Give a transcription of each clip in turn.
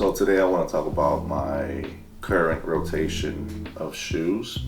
So today I want to talk about my current rotation of shoes.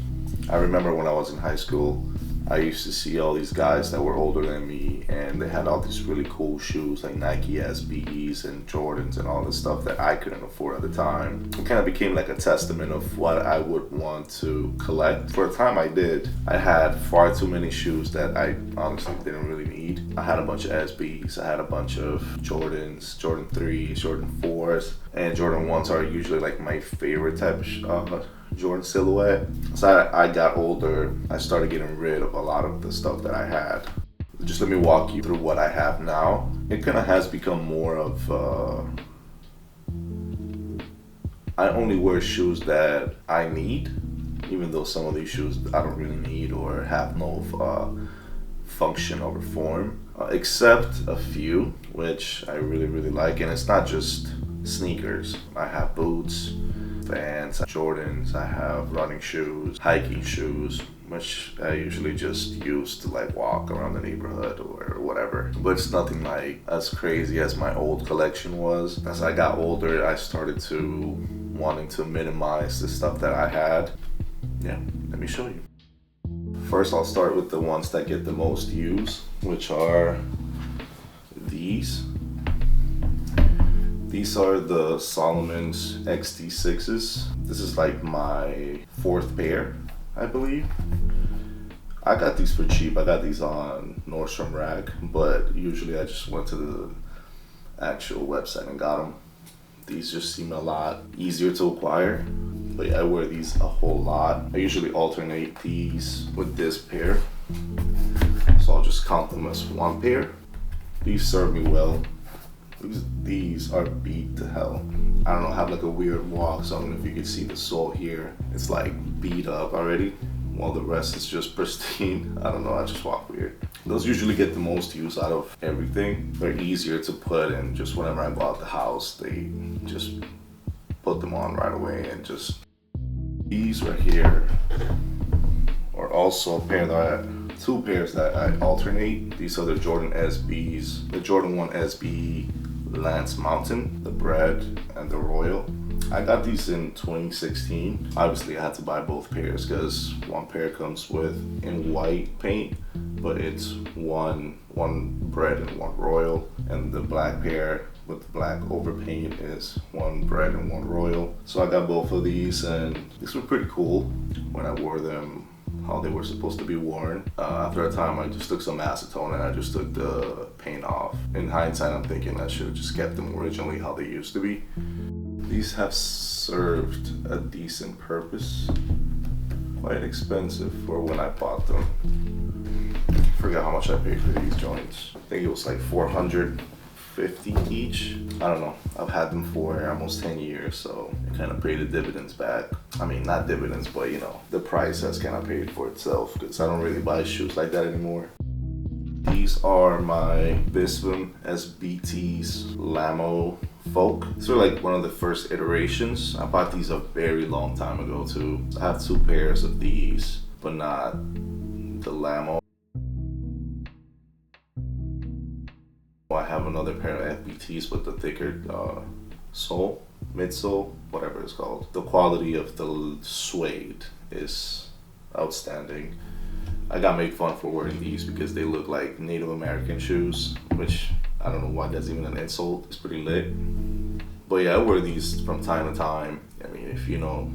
I remember when I was in high school, I used to see all these guys that were older than me and they had all these really cool shoes like Nike SBs and Jordans and all this stuff that I couldn't afford at the time. It kind of became like a testament of what I would want to collect. For a time I did. I had far too many shoes that I honestly didn't really need. I had a bunch of SBs, I had a bunch of Jordans, Jordan 3s, Jordan 4s, and Jordan 1s are usually like my favorite type of Jordan silhouette. So I got older, I started getting rid of a lot of the stuff that I had. Just let me walk you through what I have now. It kind of has become more of I only wear shoes that I need, even though some of these shoes I don't really need or have no function or form, except a few which I really like. And it's not just sneakers. I have boots, Vans, Jordans, I have running shoes, hiking shoes, which I usually just use to like walk around the neighborhood or whatever. But it's nothing like as crazy as my old collection was. As I got older, I started to wanting to minimize the stuff that I had. Yeah, let me show you. First, I'll start with the ones that get the most use, which are these. These are the Salomon's XT-6s. This is like my fourth pair, I believe. I got these for cheap. I got these on Nordstrom Rack, but usually I just went to the actual website and got them. These just seem a lot easier to acquire, but yeah, I wear these a whole lot. I usually alternate these with this pair, so I'll just count them as one pair. These serve me well. These are beat to hell. I don't know, I have like a weird walk, so I don't know if you can see the sole here. It's like beat up already, while the rest is just pristine. I don't know, I just walk weird. Those usually get the most use out of everything. They're easier to put in. Just whenever I go out the house, they just put them on right away. And just these right here are also two pairs that I alternate. These are the Jordan SBs, the Jordan 1 SB Lance Mountain, the Bread, and the Royal. I got these in 2016. Obviously I had to buy both pairs because one pair comes with in white paint, but it's one Bread and one Royal, and the black pair with the black overpaint is one Bread and one Royal. So I got both of these, and these were pretty cool when I wore them how they were supposed to be worn. After a time, I just took some acetone and I just took the paint off. In hindsight, I'm thinking I should have just kept them originally how they used to be. These have served a decent purpose. Quite expensive for when I bought them. I forgot how much I paid for these joints. I think it was like $450 each. I don't know. I've had them for almost 10 years, so it kind of paid the dividends back. I mean, not dividends, but you know, the price has kind of paid for itself because I don't really buy shoes like that anymore. These are my Visvim FBTs Lamo Folk. These are like one of the first iterations. I bought these a very long time ago too. I have two pairs of these, but not the Lamo. I have another pair of FBTs with the thicker sole, midsole, whatever it's called. The quality of the suede is outstanding. I got made fun for wearing these because they look like Native American shoes, which I don't know why that's even an insult. It's pretty lit. But yeah, I wear these from time to time. I mean, if you know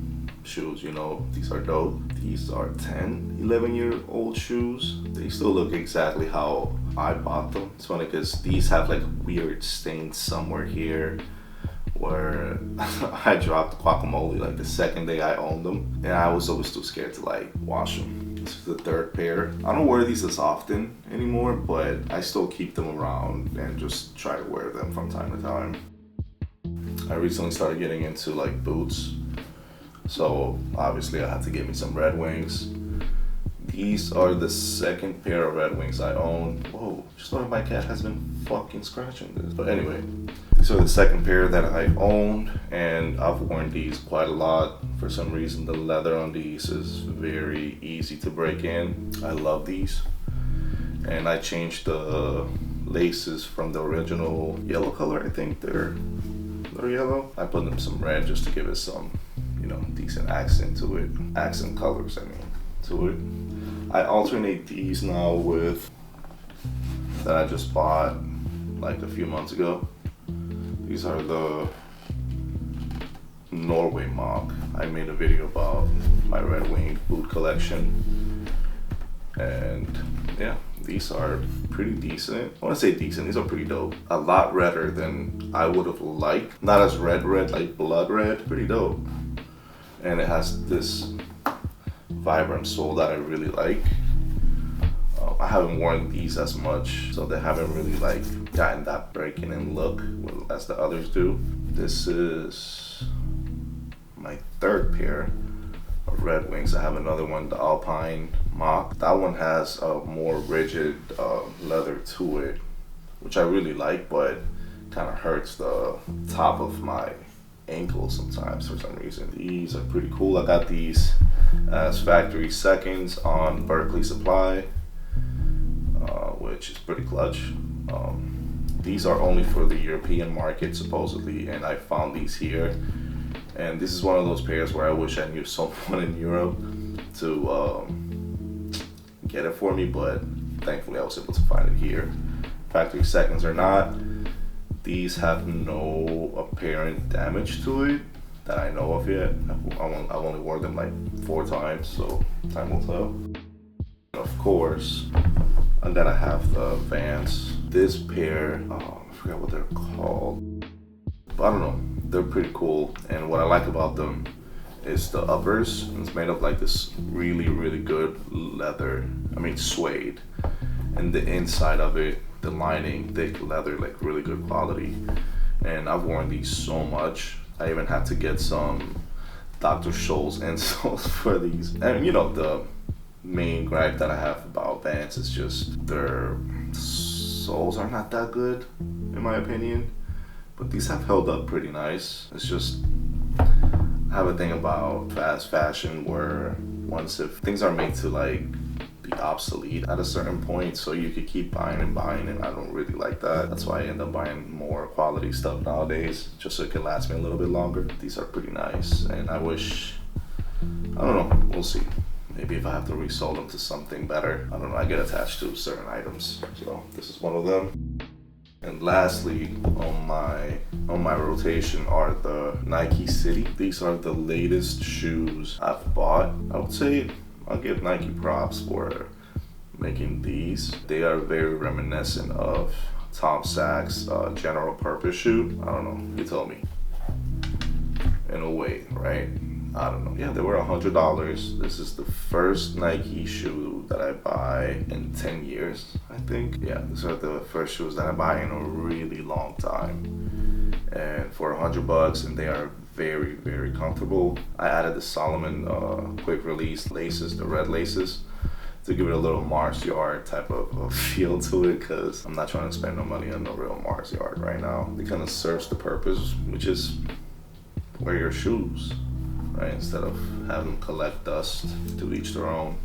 shoes, you know these are dope. These are 10, 11-year-old shoes. They still look exactly how I bought them. It's funny because these have like weird stains somewhere here where I dropped guacamole like the second day I owned them, and I was always too scared to like wash them. This is the third pair. I don't wear these as often anymore, but I still keep them around and just try to wear them from time to time. I recently started getting into like boots, so obviously I had to get me some Red Wings. These are the second pair of Red Wings I own. Whoa, just thought my cat has been fucking scratching this. But anyway, these are the second pair that I've owned, and I've worn these quite a lot. For some reason, the leather on these is very easy to break in. I love these. And I changed the laces from the original yellow color, I think they're or yellow. I put them some red just to give it some, you know, decent accent to it. Accent colors, I mean, to it. I alternate these now with that I just bought like a few months ago. These are the Norway Moc. I made a video about my Red Wing boot collection, and yeah, these are pretty decent. I want to say decent, these are pretty dope. A lot redder than I would have liked. Not as red like blood red, pretty dope. And it has this vibrant sole that I really like. I haven't worn these as much, so they haven't really like gotten that breaking in look as the others do. This is my third pair of Red Wings. I have another one, the Alpine Moc. That one has a more rigid leather to it, which I really like, but kind of hurts the top of my ankle sometimes for some reason. These are pretty cool. I got these as factory seconds on Berkeley Supply, which is pretty clutch. These are only for the European market supposedly, and I found these here. And this is one of those pairs where I wish I knew someone in Europe to get it for me, but thankfully I was able to find it here. Factory seconds or not, these have no apparent damage to it that I know of yet. I've only worn them like 4 times, so time will tell. Of course, and then I have the Vans. This pair, I forgot what they're called, but I don't know, they're pretty cool. And what I like about them is the uppers. It's made of like this really good leather, suede, and the inside of it, the lining, thick leather, like really good quality. And I've worn these so much. I even had to get some Dr. Scholl's insoles for these. And you know, the main gripe that I have about Vans is just their soles are not that good, in my opinion. But these have held up pretty nice. It's just, I have a thing about fast fashion where once if things are made to like be obsolete at a certain point, so you could keep buying, and I don't really like that. That's why I end up buying more quality stuff nowadays, just so it can last me a little bit longer. These are pretty nice, and I wish, I don't know, we'll see. Maybe if I have to resell them to something better. I don't know, I get attached to certain items, so this is one of them. And lastly, on my rotation are the Nike City. These are the latest shoes I've bought. I would say I'll give Nike props for making these. They are very reminiscent of Tom Sachs' general purpose shoe. I don't know, you tell me. In a way, right? I don't know. Yeah, they were $100. This is the first Nike shoe that I buy in 10 years, I think. Yeah, these are the first shoes that I buy in a really long time. And for $100, and they are very comfortable. I added the Salomon quick release laces, the red laces, to give it a little Mars Yard type of feel to it, because I'm not trying to spend no money on no real Mars Yard right now. It kind of serves the purpose, which is wear your shoes, right? Instead of having them collect dust. To each their own.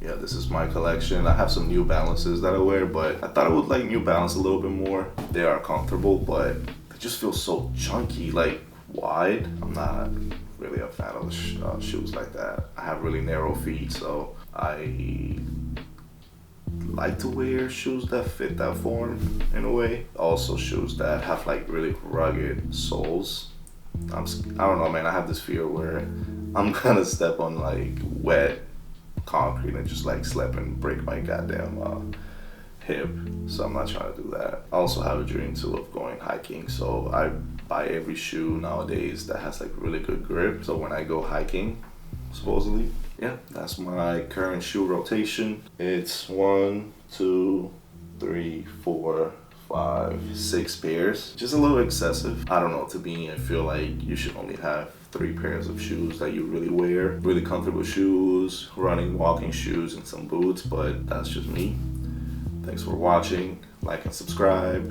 Yeah, this is my collection. I have some New Balances that I wear, but I thought I would like New Balance a little bit more. They are comfortable, but they just feel so chunky, like wide. I'm not really a fan of shoes like that. I have really narrow feet, so I like to wear shoes that fit that form in a way. Also shoes that have like really rugged soles. I don't know, man, I have this fear where I'm gonna step on like wet concrete and just like slip and break my goddamn hip. So I'm not trying to do that. I also have a dream too of going hiking, so I buy every shoe nowadays that has like really good grip, so when I go hiking, supposedly. Yeah, that's my current shoe rotation. It's 1, 2, 3, 4, 5, 6 pairs. Just a little excessive. I don't know, to me, I feel like you should only have 3 pairs of shoes that you really wear. Really comfortable shoes, running, walking shoes, and some boots, but that's just me. Thanks for watching. Like and subscribe.